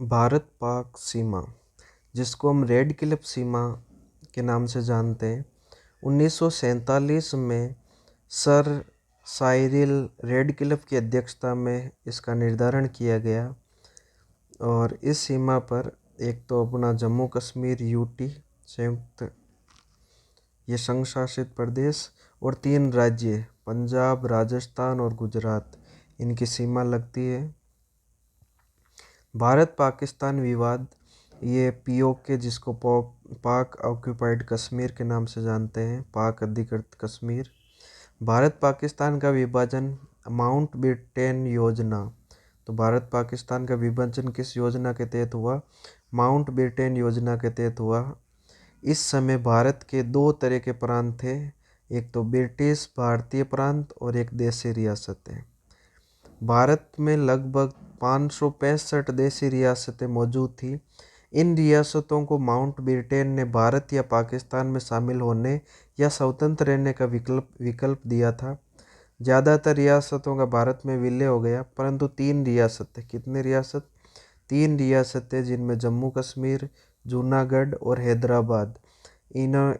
भारत पाक सीमा, जिसको हम red Cliff सीमा के नाम से जानते हैं, 1947 में सर साइरिल रेडक्लिफ की अध्यक्षता में इसका निर्धारण किया गया। और इस सीमा पर एक तो अपना जम्मू कश्मीर यूटी संयुक्त ये संघ शासित प्रदेश और 3 राज्य पंजाब, राजस्थान और गुजरात, इनकी सीमा लगती है। भारत पाकिस्तान विवाद, ये पीओके, जिसको पाक ऑक्यूपाइड कश्मीर के नाम से जानते हैं, पाक अधिकृत कश्मीर। भारत पाकिस्तान का विभाजन माउंट बेटन योजना। तो भारत पाकिस्तान का विभाजन किस योजना के तहत हुआ? माउंट बेटन योजना के तहत हुआ। इस समय भारत के 2 तरह के प्रांत थे, एक तो ब्रिटिश भारतीय प्रांत और एक देशी रियासतें। भारत में लगभग 565 देशी रियासतें मौजूद थी। इन रियासतों को माउंट बेटन ने भारत या पाकिस्तान में शामिल होने या स्वतंत्र रहने का विकल्प दिया था। ज़्यादातर रियासतों का भारत में विलय हो गया, परंतु 3 रियासतें, कितने रियासत? 3 रियासतें, जिनमें जम्मू कश्मीर, जूनागढ़ और हैदराबाद, इन्होंने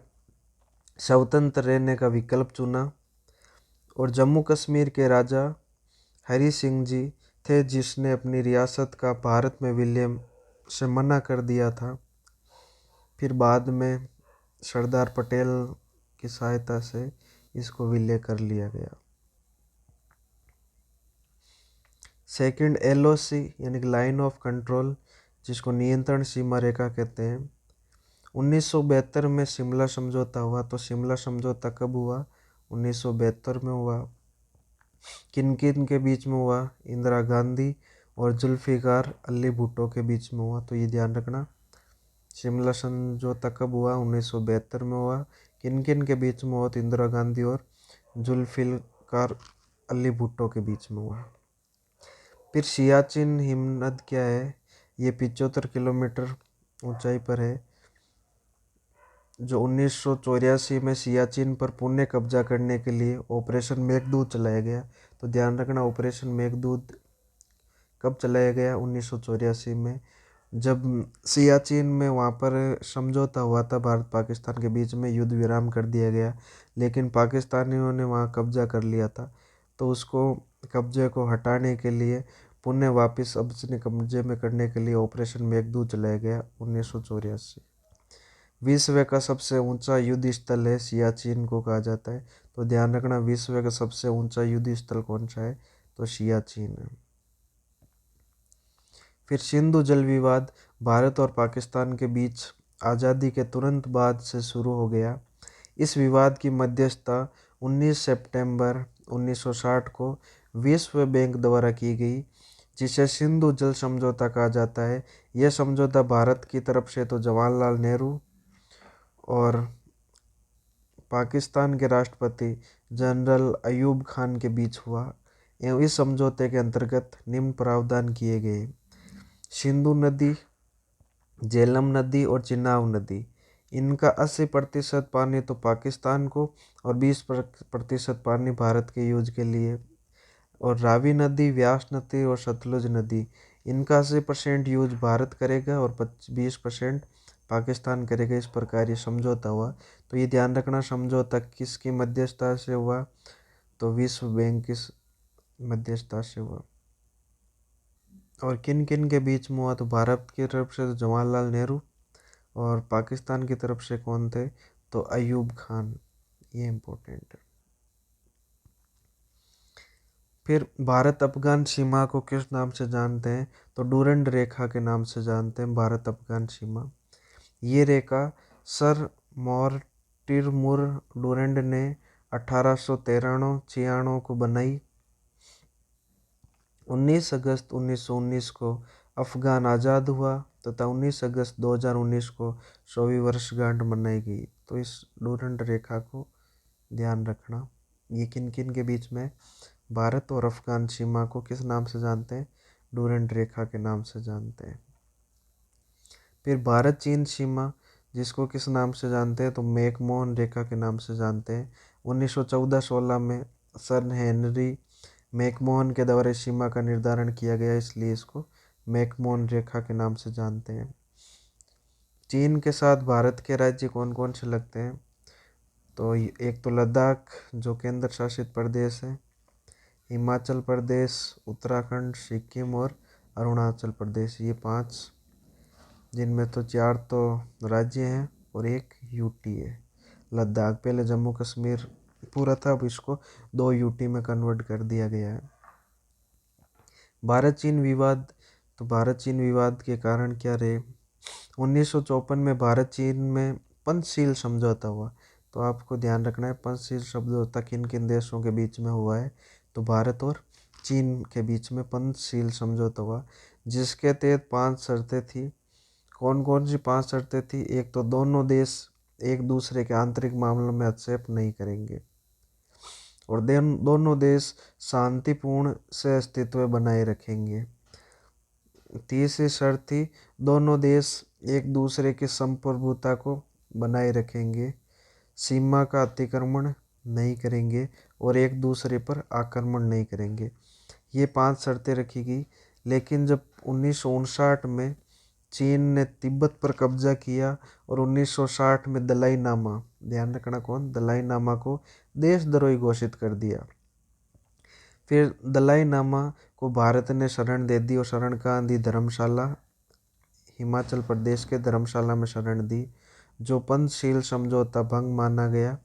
स्वतंत्र रहने का विकल्प चुना। और जम्मू कश्मीर के राजा हरि सिंह जी थे, जिसने अपनी रियासत का भारत में विलय से मना कर दिया था। फिर बाद में सरदार पटेल की सहायता से इसको विलय कर लिया गया। सेकंड, एलओसी यानी कि लाइन ऑफ कंट्रोल, जिसको नियंत्रण सीमा रेखा कहते हैं। 1972 में शिमला समझौता हुआ। तो शिमला समझौता कब हुआ? 1972 में हुआ। किन किन के बीच में हुआ? इंदिरा गांधी और जुल्फिकार अली भुट्टो के बीच में हुआ। तो ये ध्यान रखना, शिमला समझौता कब हुआ? 1972 में हुआ। किन किन के बीच में हुआ? तो इंदिरा गांधी और जुल्फिकार अली भुट्टो के बीच में हुआ। फिर सियाचिन हिमनद क्या है? ये 75 किलोमीटर ऊंचाई पर है, जो 1984 में सियाचिन पर पुनः कब्जा करने के लिए ऑपरेशन मेघदूत चलाया गया। तो ध्यान रखना, ऑपरेशन मेघदूत कब चलाया गया? 1984 में, जब सियाचिन में वहाँ पर समझौता हुआ था भारत पाकिस्तान के बीच में, युद्ध विराम कर दिया गया, लेकिन पाकिस्तानियों ने वहाँ कब्जा कर लिया था। तो उसको कब्जे को हटाने के लिए, पुनः वापस अपने कब्जे में करने के लिए ऑपरेशन मेघदूत चलाया गया 1984। विश्व का सबसे ऊंचा युद्ध स्थल है सियाचिन को कहा जाता है। तो ध्यान रखना, विश्व का सबसे ऊंचा युद्ध स्थल कौन सा है? तो सियाचिन है। फिर सिंधु जल विवाद, भारत और पाकिस्तान के बीच आज़ादी के तुरंत बाद से शुरू हो गया। इस विवाद की मध्यस्थता 19 सितंबर 1960 को विश्व बैंक द्वारा की गई, जिसे सिंधु जल समझौता कहा जाता है। यह समझौता भारत की तरफ से तो जवाहरलाल नेहरू और पाकिस्तान के राष्ट्रपति जनरल अयूब खान के बीच हुआ। एवं इस समझौते के अंतर्गत निम्न प्रावधान किए गए: सिंधु नदी, झेलम नदी और चिनाब नदी, इनका 80% पानी तो पाकिस्तान को और 20% पानी भारत के यूज के लिए। और रावी नदी, व्यास नदी और सतलुज नदी, इनका 80% यूज भारत करेगा और 20% पाकिस्तान करेगा। इस प्रकार ये समझौता हुआ। तो ये ध्यान रखना, समझौता किसकी मध्यस्थता से हुआ? तो विश्व बैंक की मध्यस्थता से हुआ। और किन किन के बीच में हुआ? तो भारत की तरफ से तो जवाहरलाल नेहरू और पाकिस्तान की तरफ से कौन थे? तो अयूब खान। ये इम्पोर्टेंट है। फिर भारत अफगान सीमा को किस नाम से जानते हैं? तो डूरंड रेखा के नाम से जानते हैं भारत अफगान सीमा। ये रेखा सर मोर्टिमर डूरंड ने 1893-96 को बनाई। 19 अगस्त 1919 को अफगान आज़ाद हुआ तथा 19 अगस्त 2019 को 100वीं वर्षगांठ मनाई गई। तो इस डूरंड रेखा को ध्यान रखना। ये किन किन के बीच में? भारत और अफगान सीमा को किस नाम से जानते हैं? डूरंड रेखा के नाम से जानते हैं। फिर भारत चीन सीमा, जिसको किस नाम से जानते हैं? तो मैकमोहन रेखा के नाम से जानते हैं। 1914-16 में सर हेनरी मैकमोहन के द्वारा सीमा का निर्धारण किया गया, इसलिए इसको मैकमोहन रेखा के नाम से जानते हैं। चीन के साथ भारत के राज्य कौन कौन से लगते हैं? तो एक तो लद्दाख जो केंद्र शासित प्रदेश है, हिमाचल प्रदेश, उत्तराखंड, सिक्किम और अरुणाचल प्रदेश, ये 5, जिनमें तो 4 तो राज्य हैं और एक यूटी है। लद्दाख पहले जम्मू कश्मीर पूरा था, अब इसको 2 यूटी में कन्वर्ट कर दिया गया है। भारत चीन विवाद, तो भारत चीन विवाद के कारण क्या रहे? 1954 में भारत चीन में पंचशील समझौता हुआ। तो आपको ध्यान रखना है पंचशील समझौता किन किन देशों के बीच में हुआ है। तो भारत और चीन के बीच में पंचशील समझौता हुआ, जिसके तहत 5 शर्तें थी। कौन कौन सी 5 शर्तें थी? एक तो दोनों देश एक दूसरे के आंतरिक मामलों में हस्तक्षेप नहीं करेंगे, और दोनों देश शांतिपूर्ण से अस्तित्व बनाए रखेंगे। तीसरी शर्त थी दोनों देश एक दूसरे की संप्रभुता को बनाए रखेंगे, सीमा का अतिक्रमण नहीं करेंगे और एक दूसरे पर आक्रमण नहीं करेंगे। ये 5 शर्तें रखी गई। लेकिन जब 1959 में चीन ने तिब्बत पर कब्जा किया और 1960 में दलाई नामा, ध्यान रखना कौन, दलाई नामा को देशद्रोही घोषित कर दिया। फिर दलाई नामा को भारत ने शरण दे दी और शरण कहाँ दी? धर्मशाला, हिमाचल प्रदेश के धर्मशाला में शरण दी, जो पंचशील समझौता भंग माना गया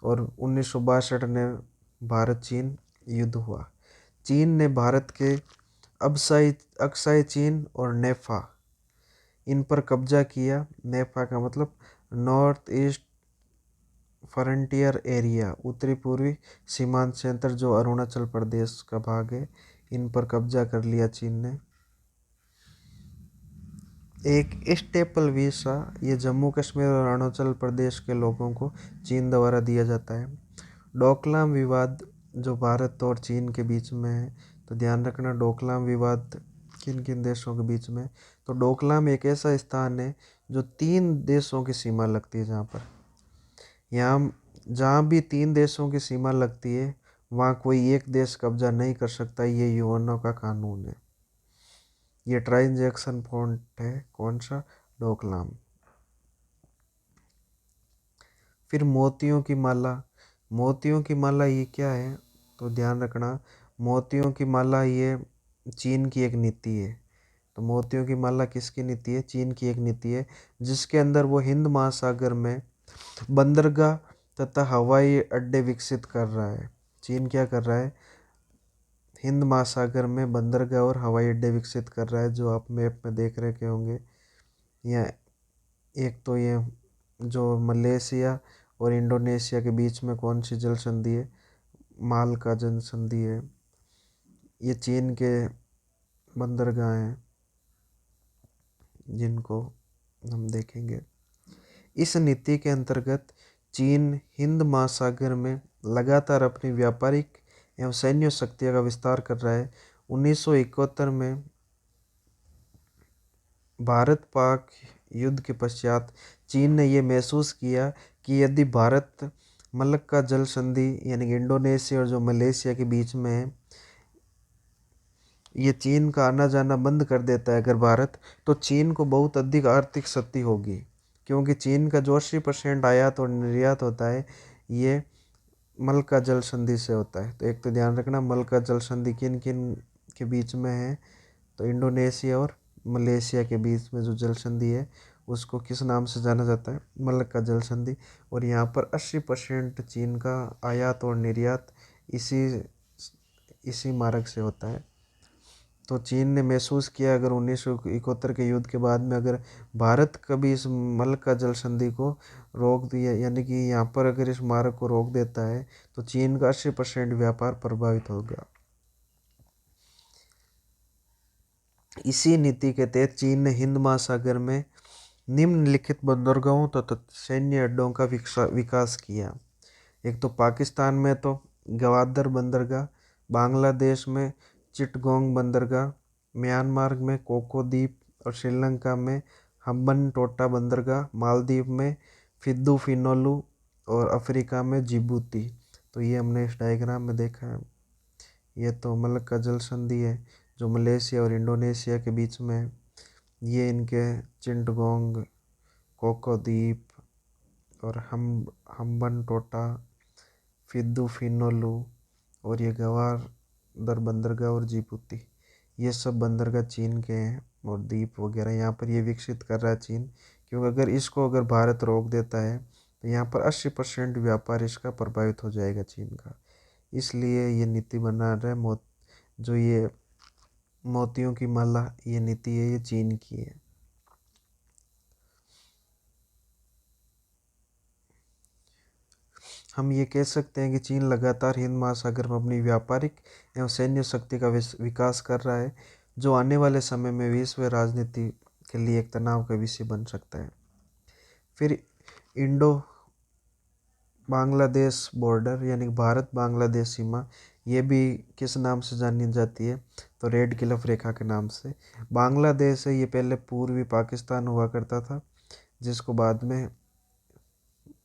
और 1962 में भारत चीन युद्ध हुआ। चीन ने भारत के अक्साई चीन और नेफा, इन पर कब्जा किया। नेफा का मतलब नॉर्थ ईस्ट फ्रंटियर एरिया, उत्तरी पूर्वी सीमांत क्षेत्र, जो अरुणाचल प्रदेश का भाग है, इन पर कब्जा कर लिया चीन ने। एक स्टेपल वीसा, ये जम्मू कश्मीर और अरुणाचल प्रदेश के लोगों को चीन द्वारा दिया जाता है। डोकलाम विवाद जो भारत और चीन के बीच में है, तो ध्यान रखना डोकलाम विवाद किन किन देशों के बीच में। तो डोकलाम एक ऐसा स्थान है जो 3 देशों की सीमा लगती है, यहाँ जहाँ भी 3 देशों की सीमा लगती है वहाँ कोई एक देश कब्जा नहीं कर सकता, ये यूएनओ का कानून है। ये ट्रांजैक्शन पॉइंट है, कौन सा? डोकलाम। फिर मोतियों की माला, मोतियों की माला ये क्या है? तो ध्यान रखना मोतियों की माला ये चीन की एक नीति है। तो मोतियों की माला किसकी नीति है? चीन की एक नीति है, जिसके अंदर वो हिंद महासागर में बंदरगाह तथा हवाई अड्डे विकसित कर रहा है। चीन क्या कर रहा है? हिंद महासागर में बंदरगाह और हवाई अड्डे विकसित कर रहा है, जो आप मैप में देख रहे होंगे। यह एक तो ये जो मलेशिया और इंडोनेशिया के बीच में कौन सी जल संधि है? मालक्का जल संधि है। ये चीन के बंदरगाह हैं जिनको हम देखेंगे। इस नीति के अंतर्गत चीन हिंद महासागर में लगातार अपनी व्यापारिक एवं सैन्य शक्तियों का विस्तार कर रहा है। 1971 में भारत पाक युद्ध के पश्चात चीन ने यह महसूस किया कि यदि भारत मलक्का जल संधि यानी कि इंडोनेशिया और जो मलेशिया के बीच में है, ये चीन का आना जाना बंद कर देता है अगर भारत, तो चीन को बहुत अधिक आर्थिक क्षति होगी, क्योंकि चीन का जो 80% आयात और निर्यात होता है ये मलक्का जल संधि से होता है। तो एक तो ध्यान रखना मलक्का जल संधि किन किन के बीच में है? तो इंडोनेशिया और मलेशिया के बीच में जो जल संधि है उसको किस नाम से जाना जाता है? मलक्का जल संधि। और यहाँ पर 80% चीन का आयात और निर्यात इसी मार्ग से होता है। तो चीन ने महसूस किया अगर 1971 के युद्ध के बाद में अगर भारत कभी इस मलक्का जल संधि को रोक दिया, यानी कि यहाँ पर अगर इस मार्ग को रोक देता है, तो चीन का 80% व्यापार प्रभावित होगा। इसी नीति के तहत चीन ने हिंद महासागर में निम्नलिखित बंदरगाहों तथा सैन्य अड्डों का विकास किया। एक तो पाकिस्तान में तो गवादर बंदरगाह, बांग्लादेश में चिटगोंग बंदरगाह, म्यांमार में कोको द्वीप और श्रीलंका में हम्बनटोटा बंदरगाह, मालदीव में फिद्दुफिनोलू और अफ्रीका में जिबूती। तो ये हमने इस डायग्राम में देखा है। ये तो मलक्का जल संधि है जो मलेशिया और इंडोनेशिया के बीच में है। ये इनके चिंटगोंग, कोको द्वीप और हम्बनटोटा, फिद्दू-फिनोलू और ये गवादर बंदरगाह और जिबूती, ये सब बंदरगाह चीन के हैं और द्वीप वगैरह यहाँ पर ये विकसित कर रहा है चीन। क्योंकि अगर भारत रोक देता है तो यहाँ पर 80% व्यापार इसका प्रभावित हो जाएगा चीन का। इसलिए ये नीति बना रहा है। जो ये मोतियों की माला ये नीति है, ये चीन की है। हम ये कह सकते हैं कि चीन लगातार हिंद महासागर में अपनी व्यापारिक एवं सैन्य शक्ति का विकास कर रहा है, जो आने वाले समय में विश्व राजनीति के लिए एक तनाव का विषय बन सकता है। फिर इंडो बांग्लादेश बॉर्डर यानी भारत बांग्लादेश सीमा, ये भी किस नाम से जानी जाती है, तो रेड क्लिफ रेखा के नाम से। बांग्लादेश है, ये पहले पूर्वी पाकिस्तान हुआ करता था, जिसको बाद में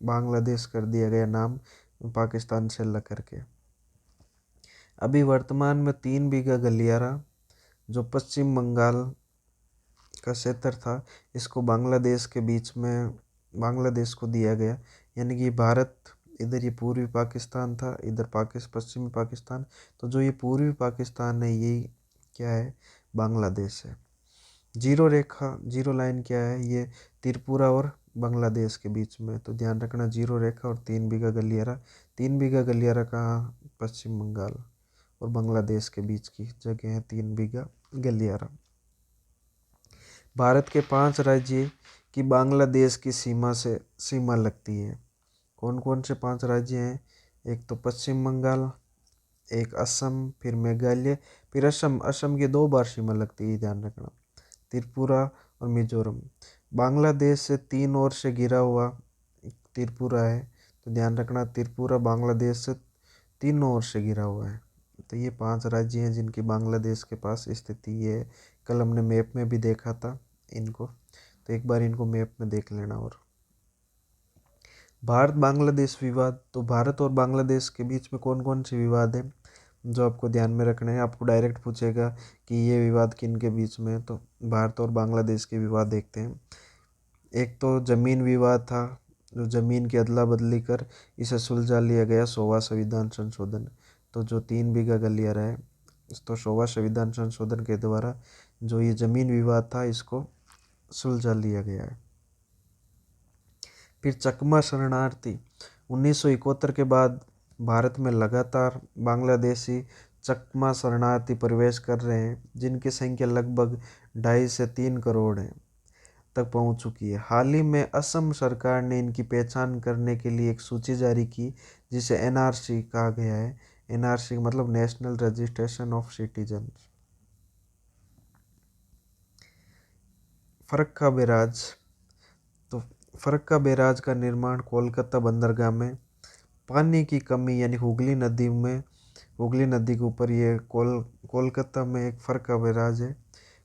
बांग्लादेश कर दिया गया नाम पाकिस्तान से अलग करके। अभी वर्तमान में 3 बीघा गलियारा जो पश्चिम बंगाल का क्षेत्र था, इसको बांग्लादेश के बीच में बांग्लादेश को दिया गया। यानी कि भारत इधर ये पूर्वी पाकिस्तान था, इधर पश्चिमी पाकिस्तान। तो जो ये पूर्वी पाकिस्तान है ये क्या है, बांग्लादेश है। जीरो लाइन क्या है, ये त्रिपुरा और बांग्लादेश के बीच में। तो ध्यान रखना, जीरो रेखा और 3 बीघा गलियारा। 3 बीघा गलियारा कहाँ, पश्चिम बंगाल और बांग्लादेश के बीच की जगह है 3 बीघा गलियारा। भारत के 5 राज्य की बांग्लादेश की सीमा लगती है। कौन कौन से 5 राज्य हैं, एक तो पश्चिम बंगाल, एक असम, फिर मेघालय, फिर असम की 2 बार सीमा लगती है, ध्यान रखना, त्रिपुरा और मिजोरम। बांग्लादेश से 3 ओर से घिरा हुआ त्रिपुरा है, तो ध्यान रखना त्रिपुरा बांग्लादेश से 3 ओर से घिरा हुआ है। तो ये 5 राज्य हैं जिनकी बांग्लादेश के पास स्थिति है। कल हमने मैप में भी देखा था इनको, तो एक बार इनको मैप में देख लेना। और भारत बांग्लादेश विवाद, तो भारत और बांग्लादेश के बीच में कौन कौन से विवाद हैं जो आपको ध्यान में रखना है। आपको डायरेक्ट पूछेगा कि ये विवाद किन के बीच में है, तो भारत और बांग्लादेश के विवाद देखते हैं। एक तो जमीन विवाद था, जो जमीन की अदला बदली कर इसे सुलझा लिया गया 100वां संविधान संशोधन। तो जो 3 बीघा गलियारा है, तो 100वां संविधान संशोधन के द्वारा जो ये जमीन विवाद था इसको सुलझा लिया गया है। फिर चकमा शरणार्थी, 1971 के बाद भारत में लगातार बांग्लादेशी चकमा शरणार्थी प्रवेश कर रहे हैं, जिनकी संख्या लगभग 2.5 से 3 करोड़ है तक पहुंच चुकी है। हाल ही में असम सरकार ने इनकी पहचान करने के लिए एक सूची जारी की, जिसे एनआरसी कहा गया है। एनआरसी मतलब national registration of citizen. Farakka barrage, तो फरक्का बैराज का निर्माण कोलकाता बंदरगाह में पानी की कमी यानी हुगली नदी के ऊपर ये कोलकाता में एक फरक्का बैराज है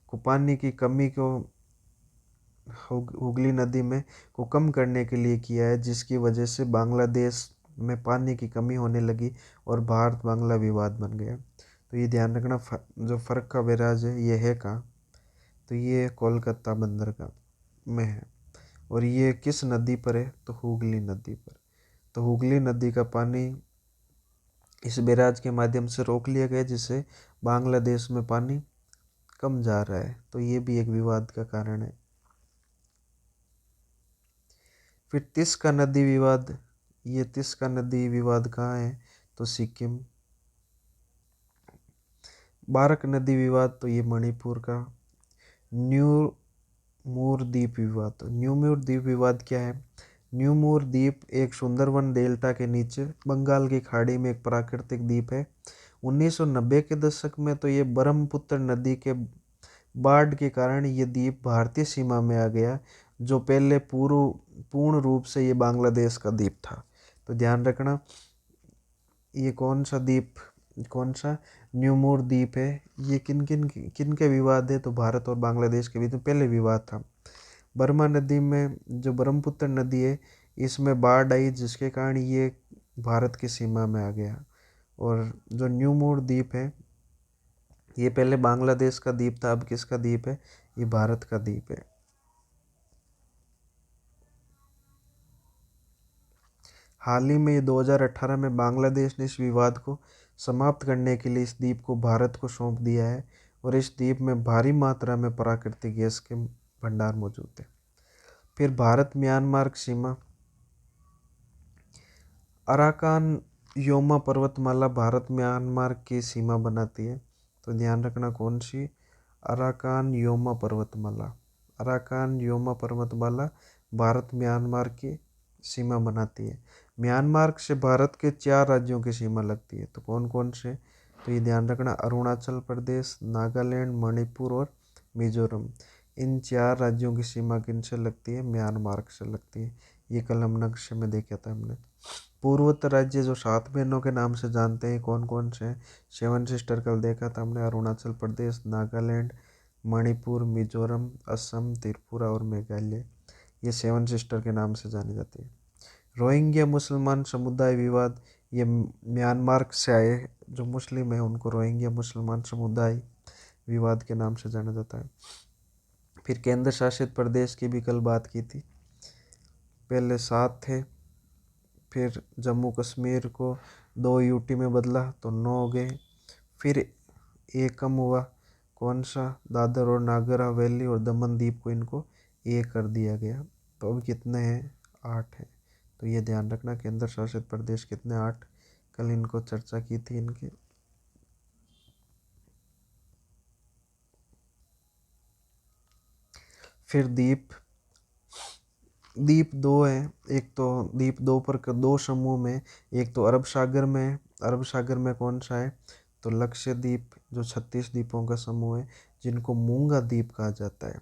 को पानी की कमी को हुगली नदी में को कम करने के लिए किया है, जिसकी वजह से बांग्लादेश में पानी की कमी होने लगी और भारत बांग्ला विवाद बन गया। तो ये ध्यान रखना, जो फरक्का बैराज है ये है कहाँ, तो ये कोलकाता बंदरगाह में है। और ये किस नदी पर है, तो हुगली नदी पर। तो हुगली नदी का पानी इस बैराज के माध्यम से रोक लिया गया, जिससे बांग्लादेश में पानी कम जा रहा है। तो ये भी एक विवाद का कारण है। फिर तिस्का नदी विवाद, ये तिस्का नदी विवाद कहाँ है, तो सिक्किम। बारक नदी विवाद, तो ये मणिपुर का। न्यू मूर द्वीप विवाद, तो न्यू मूर द्वीप विवाद क्या है। न्यू मूर द्वीप एक सुंदरवन डेल्टा के नीचे बंगाल की खाड़ी में एक प्राकृतिक द्वीप है। 1990 के दशक में तो ये ब्रह्मपुत्र नदी के बाढ़ के कारण ये द्वीप भारतीय सीमा में आ गया, जो पहले पूर्ण रूप से ये बांग्लादेश का द्वीप था। तो ध्यान रखना, ये कौन सा न्यूमोर द्वीप है, ये किन के विवाद है, तो भारत और बांग्लादेश के बीच में पहले विवाद था। बर्मा नदी में जो ब्रह्मपुत्र नदी है इसमें बाढ़ आई, जिसके कारण ये भारत की सीमा में आ गया। और जो न्यूमोर द्वीप है ये पहले बांग्लादेश का द्वीप था, अब किसका द्वीप है? ये भारत का द्वीप है। हाल ही में 2018 में बांग्लादेश ने इस विवाद को समाप्त करने के लिए इस द्वीप को भारत को सौंप दिया है और इस द्वीप में भारी मात्रा में प्राकृतिक गैस के भंडार मौजूद है। फिर भारत म्यांमार सीमा, अराकान योमा पर्वतमाला भारत म्यांमार की सीमा बनाती है, तो ध्यान रखना कौन सी? अराकान योमा पर्वतमाला। अराकान योमा पर्वतमाला भारत म्यांमार की सीमा बनाती है। म्यांमार से भारत के 4 राज्यों की सीमा लगती है, तो कौन कौन से? तो ये ध्यान रखना, अरुणाचल प्रदेश, नागालैंड, मणिपुर और मिजोरम। इन 4 राज्यों की सीमा किनसे लगती है? म्यांमार से लगती है। ये कल हम नक्शे में देखा था हमने। पूर्वोत्तर राज्य जो 7 बहनों के नाम से जानते हैं, कौन कौन से हैं? 7 सिस्टर कल देखा था हमने, अरुणाचल प्रदेश, नागालैंड, मणिपुर, मिजोरम, असम, त्रिपुरा और मेघालय। ये 7 सिस्टर के नाम से जानी जाती है। रोहिंग्या मुसलमान समुदाय विवाद, ये म्यांमार से आए जो मुस्लिम है उनको रोहिंग्या मुसलमान समुदाय विवाद के नाम से जाना जाता है। फिर केंद्र शासित प्रदेश की भी कल बात की थी, पहले 7 थे, फिर जम्मू कश्मीर को 2 यूटी में बदला तो 9 हो गए। फिर एक कम हुआ, कौन सा? दादर और नागर हवेली और दमन दीप को इनको एक कर दिया गया, तो अब कितने हैं? 8 हैं। तो ये ध्यान रखना, केंद्र शासित प्रदेश कितने? 8। कल इनको चर्चा की थी इनकी। फिर द्वीप, द्वीप 2 हैं। एक तो द्वीप 2 पर 2 समूह में, एक तो अरब सागर में है। अरब सागर में कौन सा है? तो लक्षद्वीप, जो 36 द्वीपों का समूह है जिनको मूंगा द्वीप कहा जाता है।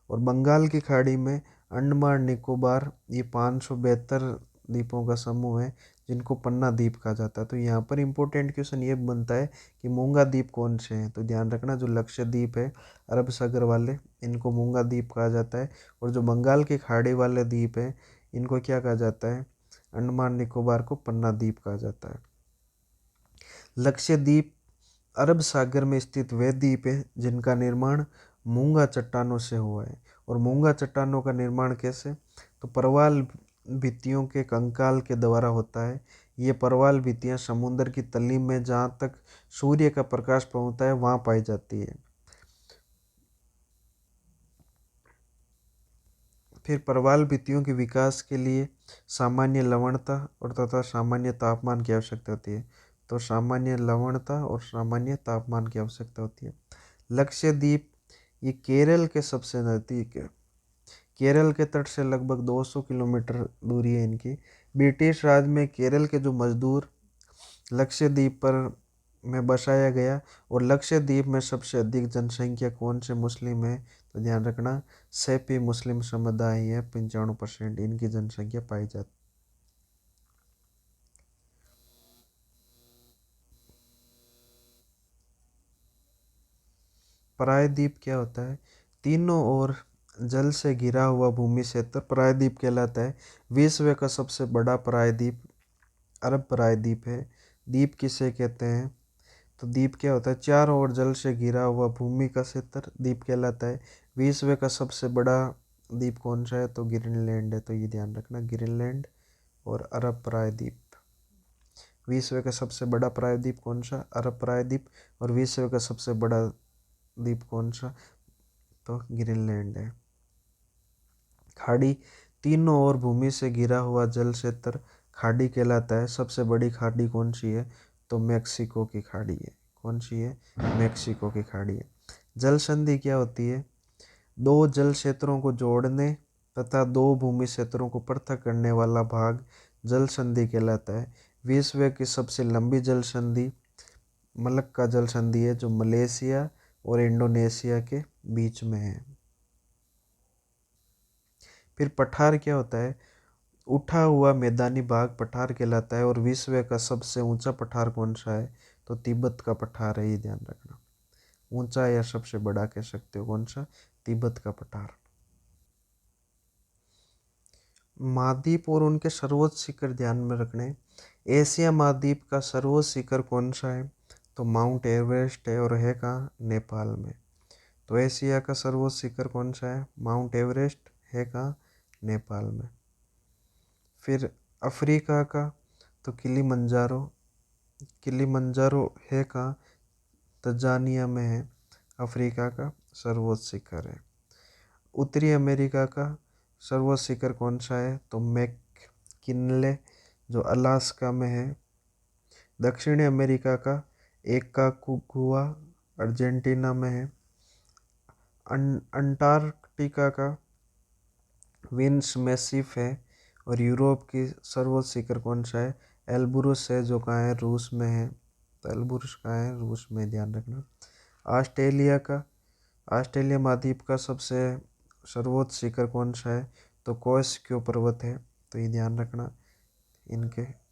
और बंगाल की खाड़ी में अंडमान निकोबार, ये 572 द्वीपों का समूह है जिनको पन्ना द्वीप कहा जाता है। तो यहाँ पर इंपॉर्टेंट क्वेश्चन ये बनता है कि मूंगा द्वीप कौन से हैं, तो ध्यान रखना, जो लक्षद्वीप है अरब सागर वाले, इनको मूंगा द्वीप कहा जाता है। और जो बंगाल की खाड़ी वाले द्वीप है इनको क्या कहा जाता है? अंडमान निकोबार को पन्ना द्वीप कहा जाता है। लक्षद्वीप अरब सागर में स्थित वे द्वीप है जिनका निर्माण मूंगा चट्टानों से हुआ है। और मूंगा चट्टानों का निर्माण कैसे? तो परवाल भित्तियों के कंकाल के द्वारा होता है। ये परवाल भित्तियाँ समुद्र की तली में जहाँ तक सूर्य का प्रकाश पहुँचता है वहाँ पाई जाती है। फिर परवाल भित्तियों के विकास के लिए सामान्य लवणता और तथा सामान्य तापमान की आवश्यकता होती है। तो सामान्य लवणता और सामान्य तापमान की आवश्यकता होती है। लक्षद्वीप ये केरल के सबसे नज़दीक है। केरल के तट से लगभग 200 किलोमीटर दूरी है इनकी। ब्रिटिश राज में केरल के जो मजदूर लक्षद्वीप पर में बसाया गया। और लक्षद्वीप में सबसे अधिक जनसंख्या कौन से मुस्लिम है? तो ध्यान रखना, सैफी मुस्लिम समुदाय है, 95% इनकी जनसंख्या पाई जाती। प्रायद्वीप क्या होता है? तीनों ओर जल से घिरा हुआ भूमि क्षेत्र प्रायद्वीप कहलाता है। विश्व का सबसे बड़ा प्रायद्वीप अरब प्रायद्वीप है। द्वीप किसे कहते हैं? तो द्वीप क्या होता है? चारों ओर जल से घिरा हुआ भूमि का क्षेत्र द्वीप कहलाता है। विश्व का सबसे बड़ा द्वीप कौन सा है? तो ग्रीनलैंड है। तो ये ध्यान रखना, ग्रीनलैंड और अरब प्रायद्वीप। विश्व का सबसे बड़ा प्रायद्वीप कौन सा? अरब प्रायद्वीप। और विश्व का सबसे बड़ा द्वीप कौन सा? तो ग्रीनलैंड है। खाड़ी, तीनों ओर भूमि से घिरा हुआ जल क्षेत्र खाड़ी कहलाता है। सबसे बड़ी खाड़ी कौन सी है? तो मैक्सिको की खाड़ी है। कौन सी है? मैक्सिको की खाड़ी है। जल संधि क्या होती है? 2 जल क्षेत्रों को जोड़ने तथा 2 भूमि क्षेत्रों को पृथक करने वाला भाग जल संधि कहलाता है। विश्व की सबसे लंबी जल संधि मलक्का जल संधि है, जो मलेशिया और इंडोनेशिया के बीच में है। फिर पठार क्या होता है? उठा हुआ मैदानी भाग पठार कहलाता है। और विश्व का सबसे ऊंचा पठार कौन सा है? तो तिब्बत का पठार है, ये ध्यान रखना। ऊंचा या सबसे बड़ा कह सकते हो, कौन सा? तिब्बत का पठार। महाद्वीप और उनके सर्वोच्च शिखर ध्यान में रखने। एशिया महाद्वीप का सर्वोच्च शिखर कौन सा है? तो माउंट एवरेस्ट है और है कहाँ, नेपाल में। तो एशिया का सर्वोच्च शिखर कौन सा है, माउंट एवरेस्ट, है कहाँ, नेपाल में। फिर अफ्रीका का तो किलिमंजारो, किलिमंजारो है कहाँ, तंजानिया में है, अफ्रीका का सर्वोच्च शिखर है। उत्तरी अमेरिका का सर्वोच्च शिखर कौन सा है, तो मैककिनले जो अलास्का में है। दक्षिणी अमेरिका का एकाकुआ अर्जेंटीना में है। अंटार्कटिका का विंस मैसिफ है। और यूरोप की सर्वोच्च शिखर कौन सा है, एल्ब्रुस है, जो कहाँ है, रूस में है। तो एल्ब्रुस कहाँ है, रूस में, ध्यान रखना। ऑस्ट्रेलिया का, ऑस्ट्रेलिया महाद्वीप का सबसे सर्वोच्च शिखर कौन सा है, तो कोस्क्यो पर्वत है। तो ये ध्यान रखना इनके